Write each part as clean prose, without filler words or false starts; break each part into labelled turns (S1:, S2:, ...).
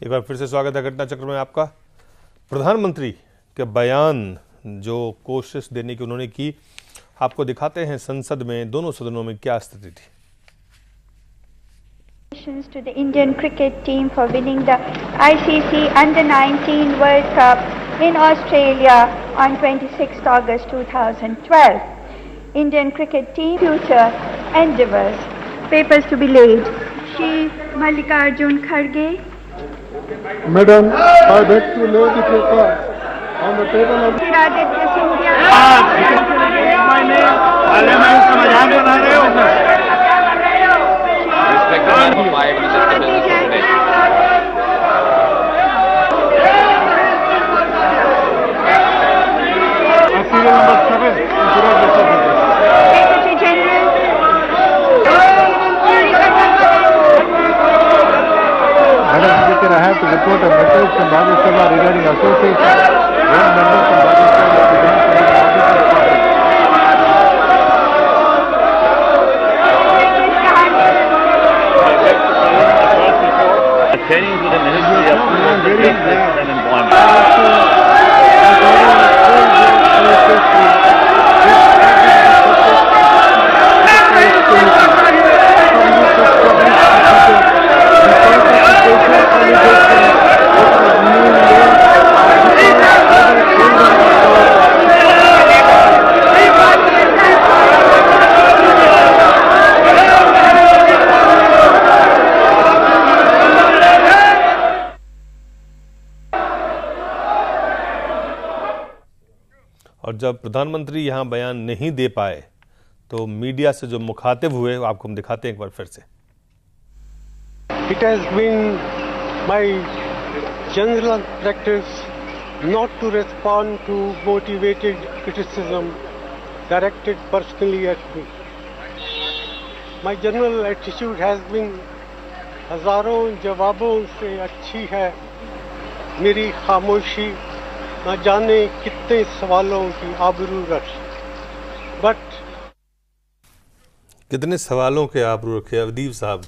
S1: एक बार फिर से स्वागत है घटना चक्र में आपका। प्रधानमंत्री के बयान जो कोशिश देने की उन्होंने की, आपको दिखाते हैं संसद में दोनों सदनों में क्या स्थिति थी।
S2: To the Indian cricket team for winning the ICC Under-19 World Cup in Australia on 26th August 2012. Indian cricket team future endeavours. Papers to be laid. Shri Mallikarjun Kharge.
S3: Madam, I beg to lay the paper on the table of
S2: Aditya Scindia.
S3: Parliament का मजाक बना रहे हो sir.
S2: Secretary General.
S3: Madam Speaker, I have to report a message from Rajya Sabha regarding association. One member from Rajya Sabha
S4: Attending to the Ministry of Justice and Employment.
S1: और जब प्रधानमंत्री यहाँ बयान नहीं दे पाए तो मीडिया से जो मुखातिब हुए आपको हम दिखाते हैं एक बार फिर से।
S5: It has been my general practice not to respond to motivated criticism directed personally at me. My general attitude has been हजारों जवाबों से अच्छी है मेरी खामोशी, न जाने कितने सवालों की आबरू रख। बट
S1: कितने सवालों के आबरू रखे। अवदीप साहब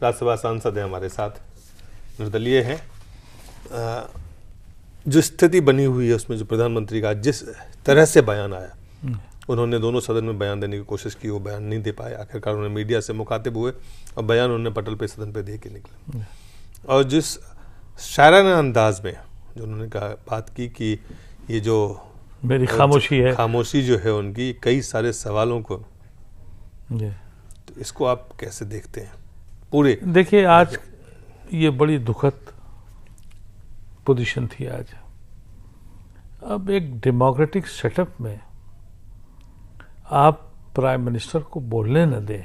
S1: राज्यसभा सांसद हैं, हमारे साथ निर्दलीय हैं। जो स्थिति बनी हुई है उसमें जो प्रधानमंत्री का जिस तरह से बयान आया, उन्होंने दोनों सदन में बयान देने की कोशिश की, वो बयान नहीं दे पाए। आखिरकार उन्होंने मीडिया से मुखातिब हुए और बयान उन्होंने पटल पे सदन पे दे के निकले। और जिस शायराना अंदाज में जो उन्होंने कहा बात की कि ये जो
S6: मेरी खामोशी है,
S1: खामोशी जो है उनकी कई सारे सवालों को, तो इसको आप कैसे देखते हैं पूरे?
S6: देखिए, आज ये बड़ी दुखद पोजीशन थी। आज अब एक डेमोक्रेटिक सेटअप में आप प्राइम मिनिस्टर को बोलने न दें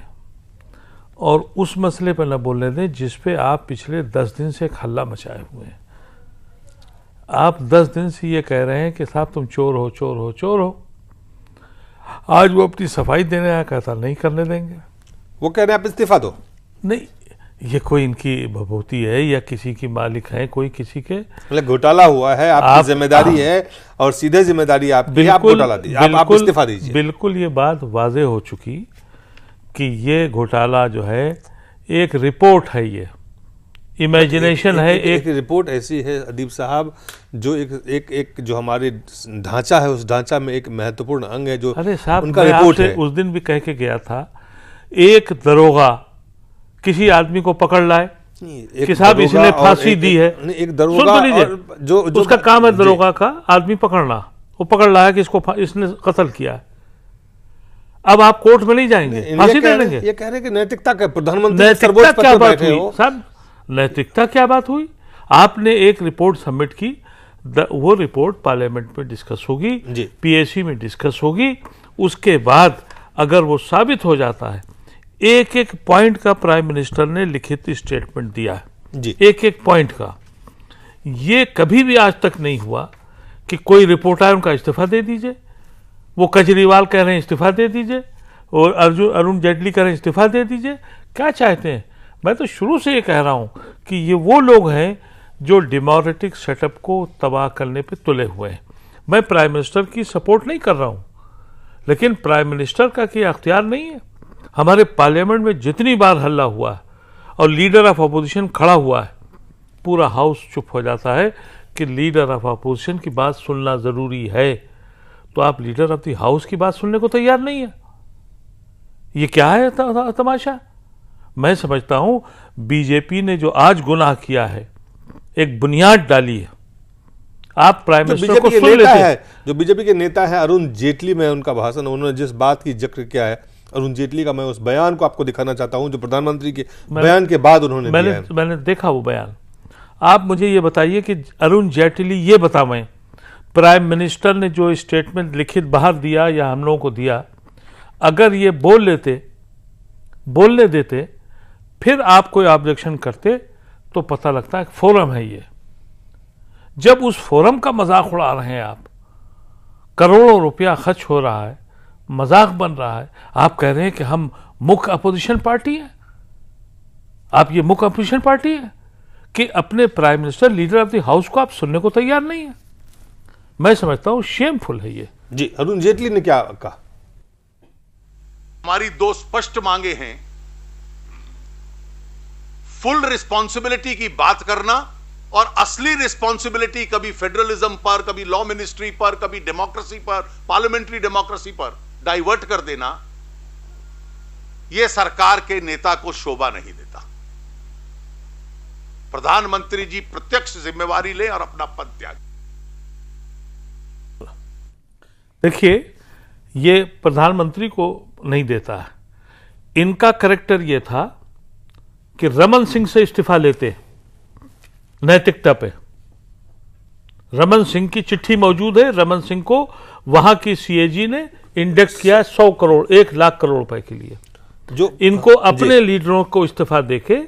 S6: और उस मसले पर न बोलने दें जिस पे आप पिछले 10 दिन से एक हल्ला मचाए हुए हैं। आप 10 दिन से ये कह रहे हैं कि साहब तुम चोर हो, चोर हो, चोर हो। आज वो अपनी सफाई देने आया, कहता नहीं करने देंगे।
S1: वो कह रहे हैं आप इस्तीफा दो।
S6: नहीं, ये कोई इनकी भभूति है या किसी की मालिक है, कोई किसी के
S1: मतलब घोटाला हुआ है, आपकी जिम्मेदारी है और सीधे जिम्मेदारी आपकी है, आप घोटाला दीजिए, आप इस्तीफा दीजिए।
S6: बिल्कुल ये बात वाजे हो चुकी कि ये घोटाला जो है एक रिपोर्ट है, ये इमेजिनेशन है।
S1: एक रिपोर्ट ऐसी है अदीब साहब जो एक जो हमारे ढांचा है, उस ढांचा में एक महत्वपूर्ण अंग है जो
S6: अरे साहब,
S1: उनका
S6: मैं
S1: रिपोर्ट
S6: आपसे
S1: है।
S6: उस दिन भी कह के गया था, एक दरोगा किसी आदमी को पकड़ लाए कि साहब इसने फांसी दी है।
S1: एक दरोगा जो
S6: उसका काम है दरोगा का आदमी पकड़ना, वो पकड़ लाया कि इसने कत्ल किया है। अब आप कोर्ट में नहीं जाएंगे, फांसी दे देंगे।
S1: ये कह रहे हैं कि नैतिकता का प्रधानमंत्री
S6: नैतिकता क्या बात हुई साहब? नैतिकता क्या बात हुई? आपने एक रिपोर्ट सबमिट की, वो रिपोर्ट पार्लियामेंट में डिस्कस होगी, पीएसी में डिस्कस होगी। उसके बाद अगर वो साबित हो जाता है, एक एक पॉइंट का प्राइम मिनिस्टर ने लिखित स्टेटमेंट दिया है जी, एक एक पॉइंट का। ये कभी भी आज तक नहीं हुआ कि कोई रिपोर्ट आए उनका इस्तीफा दे दीजिए। वो केजरीवाल कह रहे हैं इस्तीफा दे दीजिए और अरुण जेटली कह रहे हैं इस्तीफा दे दीजिए। क्या चाहते हैं? मैं तो शुरू से ये कह रहा हूं कि ये वो लोग हैं जो डेमोक्रेटिक सेटअप को तबाह करने पे तुले हुए हैं। मैं प्राइम मिनिस्टर की सपोर्ट नहीं कर रहा हूं, लेकिन प्राइम मिनिस्टर का क्या अख्तियार नहीं है? हमारे पार्लियामेंट में जितनी बार हल्ला हुआ है और लीडर ऑफ अपोजिशन खड़ा हुआ है पूरा हाउस चुप हो जाता है कि लीडर ऑफ अपोजिशन की बात सुनना जरूरी है, तो आप लीडर ऑफ द हाउस की बात सुनने को तैयार नहीं है। ये क्या है तमाशा? मैं समझता हूं बीजेपी ने जो आज गुनाह किया है, एक बुनियाद डाली है। आप प्राइम मिनिस्टर को सुन लेते हैं।
S1: जो बीजेपी के नेता है अरुण जेटली में उनका भाषण, उन्होंने जिस बात की जिक्र किया है अरुण जेटली का, मैं उस बयान को आपको दिखाना चाहता हूं जो प्रधानमंत्री के बयान के बाद उन्होंने दिया है।
S6: मैंने देखा वो बयान। आप मुझे ये बताइए कि अरुण जेटली ये बतावें, प्राइम मिनिस्टर ने जो स्टेटमेंट लिखित बाहर दिया या हम लोगों को दिया, अगर ये बोलने देते, फिर आप कोई ऑब्जेक्शन करते, तो पता लगता है फोरम है ये। जब उस फोरम का मजाक उड़ा रहे हैं आप, करोड़ों रुपया खर्च हो रहा है, मजाक बन रहा है, आप कह रहे हैं कि हम मुख्य अपोजिशन पार्टी हैं। आप ये मुख्य अपोजिशन पार्टी है कि अपने prime minister, leader of the house को आप सुनने को तैयार नहीं है। मैं समझता हूं शेमफुल है ये।
S1: जी, अरुण जेटली ने क्या कहा?
S7: हमारी दो स्पष्ट मांगे हैं, फुल रिस्पॉन्सिबिलिटी की बात करना और असली रिस्पॉन्सिबिलिटी कभी फेडरलिज्म पर, कभी लॉ मिनिस्ट्री पर, कभी डेमोक्रेसी पर, पार्लियामेंट्री डेमोक्रेसी पर डाइवर्ट कर देना, यह सरकार के नेता को शोभा नहीं देता। प्रधानमंत्री जी प्रत्यक्ष जिम्मेवारी लें और अपना पद त्याग।
S6: देखिए, ये प्रधानमंत्री को नहीं देता है। इनका करेक्टर ये था कि रमन सिंह से इस्तीफा लेते नैतिकता पे। रमन सिंह की चिट्ठी मौजूद है। रमन सिंह को वहां की सीएजी ने इंडेक्स किया 100 करोड़, 1 लाख करोड़ रुपए के लिए। जो इनको अपने लीडरों को इस्तीफा देके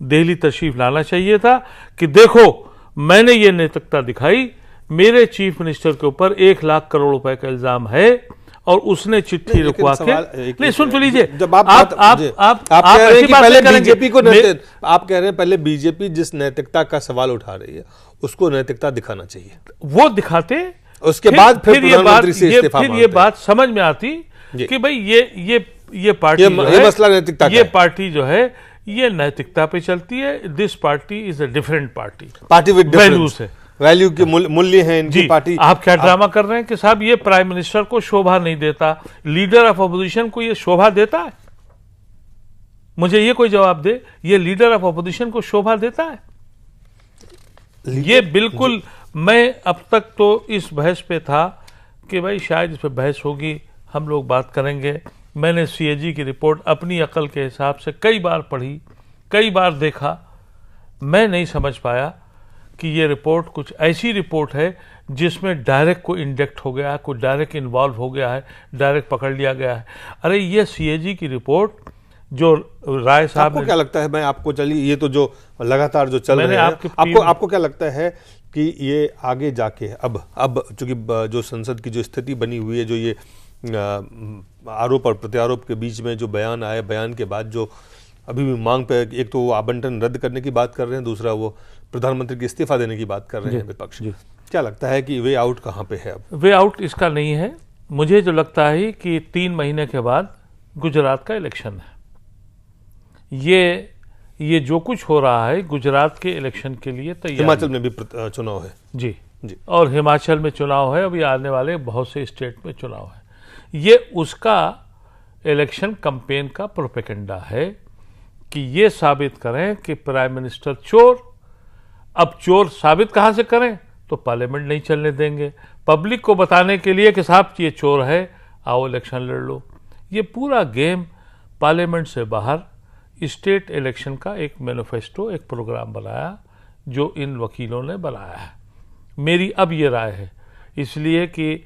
S6: दिल्ली तशरीफ लाना चाहिए था कि देखो मैंने ये नैतिकता दिखाई, मेरे चीफ मिनिस्टर के ऊपर 1 लाख करोड़ रुपए का इल्जाम है और उसने चिट्ठी रुकवा के। नहीं, सुन तो लीजिए।
S1: जब आप कह रहे हैं कि पहले बीजेपी को, आप कह रहे हैं पहले बीजेपी जिस नैतिकता का सवाल उठा रही है उसको नैतिकता दिखाना चाहिए,
S6: वो दिखाते,
S1: उसके बाद फिर प्रधानमंत्री से इस्तीफा
S6: मांगते। ये बात समझ में आती कि भाई ये पार्टी,
S1: ये मसला नैतिकता का है।
S6: ये पार्टी जो है ये नैतिकता पे चलती है। This party is a different party
S1: with
S6: values है,
S1: वैल्यू के मूल्य हैं इनकी पार्टी।
S6: आप क्या ड्रामा कर रहे हैं कि साहब ये प्राइम मिनिस्टर को शोभा नहीं देता, लीडर ऑफ अपोजिशन को ये शोभा देता है? मुझे ये कोई जवाब दे, ये लीडर ऑफ अपोजिशन को शोभा देता है? ये बिल्कुल। मैं अब तक तो इस बहस पे था कि भाई शायद इस पे बहस होगी, हम लोग बात करेंगे। मैंने सीएजी की रिपोर्ट अपनी अकल के हिसाब से कई बार पढ़ी, कई बार देखा। मैं नहीं समझ पाया कि ये रिपोर्ट कुछ ऐसी रिपोर्ट है जिसमें डायरेक्ट कोई इंडेक्ट हो गया है, कोई डायरेक्ट इन्वॉल्व हो गया है, डायरेक्ट पकड़ लिया गया है। अरे ये सीएजी की रिपोर्ट जो राय साहब,
S1: आपको क्या लगता है, मैं आपको चलिए ये तो जो लगातार जो चल रहे हैं, आपको क्या लगता है कि ये आगे जाके अब चूंकि जो संसद की जो स्थिति बनी हुई है, जो ये आरोप और प्रत्यारोप के बीच में जो बयान आए, बयान के बाद जो अभी भी मांग पे, एक तो वो आवंटन रद्द करने की बात कर रहे हैं, दूसरा वो प्रधानमंत्री की इस्तीफा देने की बात कर रहे हैं विपक्ष। क्या लगता है कि वे आउट कहाँ पे है अब?
S6: वे आउट इसका नहीं है। मुझे जो लगता है कि 3 महीने के बाद गुजरात का इलेक्शन है। ये जो कुछ हो रहा है गुजरात के इलेक्शन के लिए तैयार।
S1: हिमाचल में भी चुनाव है।
S6: जी, और हिमाचल में चुनाव है, अभी आने वाले बहुत से स्टेट में चुनाव है। ये उसका इलेक्शन कैंपेन का प्रोपेगेंडा है कि ये साबित करें कि प्राइम मिनिस्टर चोर। अब चोर साबित कहां से करें? तो पार्लियामेंट नहीं चलने देंगे। पब्लिक को बताने के लिए कि साहब ये चोर है, आओ इलेक्शन लड़ लो। ये पूरा गेम पार्लियामेंट से बाहर स्टेट इलेक्शन का एक मैनिफेस्टो, एक प्रोग्राम बनाया जो इन वकीलों ने बनाया है। मेरी अब ये राय है, इसलिए कि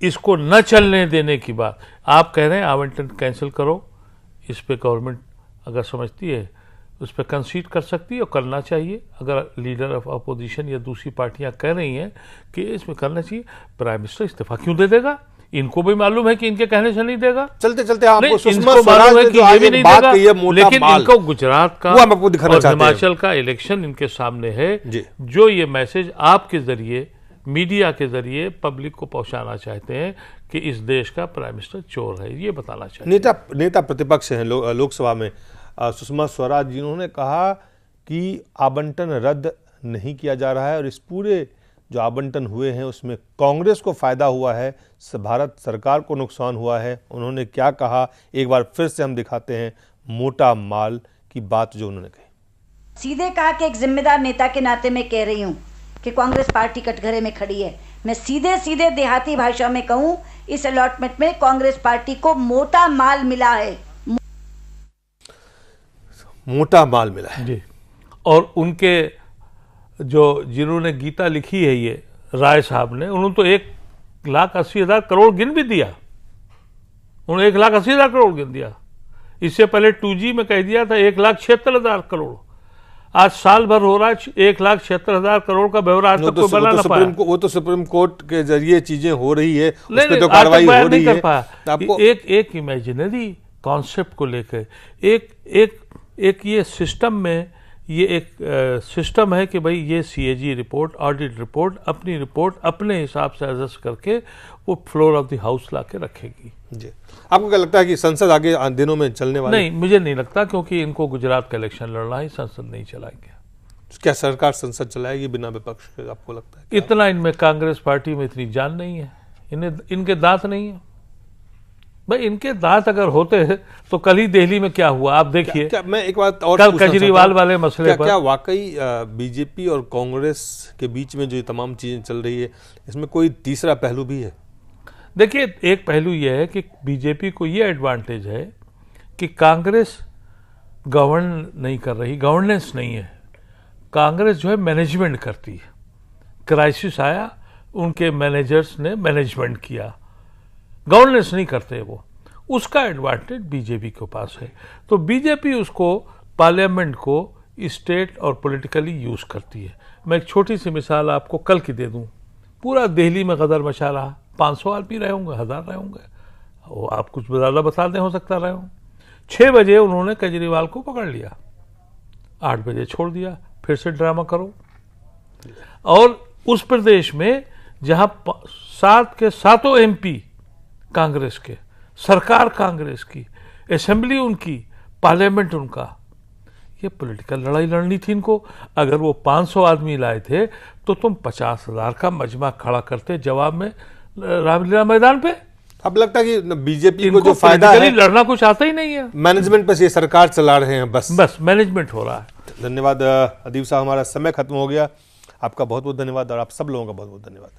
S6: इसको न चलने देने की बात आप कह रहे हैं, आवंटन कैंसिल करो। इस पे गवर्नमेंट अगर समझती है उस पर कंसीड कर सकती है और करना चाहिए। अगर लीडर ऑफ अपोजिशन या दूसरी पार्टियां कह रही हैं कि इसमें करना चाहिए, प्राइम मिनिस्टर इस्तीफा क्यों दे देगा? इनको भी मालूम है कि इनके कहने से नहीं देगा।
S1: चलते चलते आपको
S6: सुषमा स्वराज है कि ये भी नहीं देगा, लेकिन इनको गुजरात का और हिमाचल का इलेक्शन इनके सामने है, जो ये मैसेज आपके जरिए, मीडिया के जरिए पब्लिक को पहुंचाना चाहते हैं कि इस देश का प्राइम मिनिस्टर चोर है, ये बताना चाहिए।
S1: नेता प्रतिपक्ष हैं लोकसभा में सुषमा स्वराज, जिन्होंने कहा कि आवंटन रद्द नहीं किया जा रहा है और इस पूरे जो आवंटन हुए हैं उसमें कांग्रेस को फायदा हुआ है, भारत सरकार को नुकसान हुआ है। उन्होंने क्या कहा, एक बार फिर से हम दिखाते हैं मोटा माल की बात जो उन्होंने कही।
S8: सीधे कहा कि एक जिम्मेदार नेता के नाते मैं कह रही हूं कि कांग्रेस पार्टी कटघरे में खड़ी है। मैं सीधे देहाती भाषा में कहूं, इस अलॉटमेंट में कांग्रेस पार्टी को मोटा माल मिला है।
S1: मोटा माल मिला है
S6: जी। और उनके जो जिन्होंने गीता लिखी है, ये राय साहब ने, उन्होंने तो 1,80,000 करोड़ गिन भी दिया। उन्होंने 1,80,000 करोड़ गिन दिया। इससे पहले 2G में कह दिया था 1,76,000 करोड़। आज साल भर हो रहा है, 1,76,000 करोड़ का ब्यौरा आज तक कोई बना ना पाया।
S1: वो तो सुप्रीम कोर्ट के जरिए चीजें हो रही है, उस पे तो कार्रवाई हो रही है।
S6: आपको एक इमेजिनरी कॉन्सेप्ट को लेकर एक ये सिस्टम में ये एक सिस्टम है कि भाई ये CAG रिपोर्ट, ऑडिट रिपोर्ट, अपनी रिपोर्ट अपने हिसाब से एडजस्ट करके वो फ्लोर ऑफ द हाउस ला के रखेगी।
S1: जी, आपको क्या लगता है कि संसद आगे दिनों में चलने वाली?
S6: नहीं, मुझे नहीं लगता, क्योंकि इनको गुजरात का इलेक्शन लड़ना है, संसद नहीं चलाएंगे।
S1: क्या सरकार संसद चलाएगी बिना विपक्ष के, आपको लगता है?
S6: इतना इनमें कांग्रेस पार्टी में इतनी जान नहीं है, इनके दांत नहीं है। भाई इनके दांत अगर होते तो कल ही दिल्ली में क्या हुआ आप देखिए।
S1: मैं एक बात और
S6: कल केजरीवाल वाले मसले पर
S1: क्या वाकई बीजेपी और कांग्रेस के बीच में जो ये तमाम चीजें चल रही है, इसमें कोई तीसरा पहलू भी है?
S6: देखिए, एक पहलू यह है कि बीजेपी को ये एडवांटेज है कि कांग्रेस गवर्नेंस नहीं है। कांग्रेस जो है मैनेजमेंट करती है। क्राइसिस आया, उनके मैनेजर्स ने मैनेजमेंट किया, गवर्नेंस नहीं करते वो। उसका एडवांटेज बीजेपी के पास है। तो बीजेपी उसको, पार्लियामेंट को स्टेट और पॉलिटिकली यूज करती है। मैं एक छोटी सी मिसाल आपको कल की दे दूं। पूरा दिल्ली में गदर मचा रहा, 500 आदमी रहे होंगे, 1000 रहे होंगे, वो आप कुछ ज़्यादा बता दें, हो सकता रहे हों। 6 बजे उन्होंने केजरीवाल को पकड़ लिया, 8 बजे छोड़ दिया, फिर से ड्रामा करो। और उस प्रदेश में जहां 7 के 7 MP कांग्रेस के, सरकार कांग्रेस की, असेंबली उनकी, पार्लियामेंट उनका, ये पॉलिटिकल लड़ाई लड़नी थी इनको। अगर वो 500 आदमी लाए थे तो तुम 50,000 का मजमा खड़ा करते जवाब में रामलीला मैदान पे।
S1: अब लगता है कि बीजेपी को जो फायदा है,
S6: लड़ना कुछ आता ही नहीं है,
S1: मैनेजमेंट पर ये सरकार चला रहे हैं, बस
S6: मैनेजमेंट हो रहा है।
S1: धन्यवाद अदीब साहब, हमारा समय खत्म हो गया। आपका बहुत बहुत धन्यवाद और आप सब लोगों का बहुत बहुत धन्यवाद।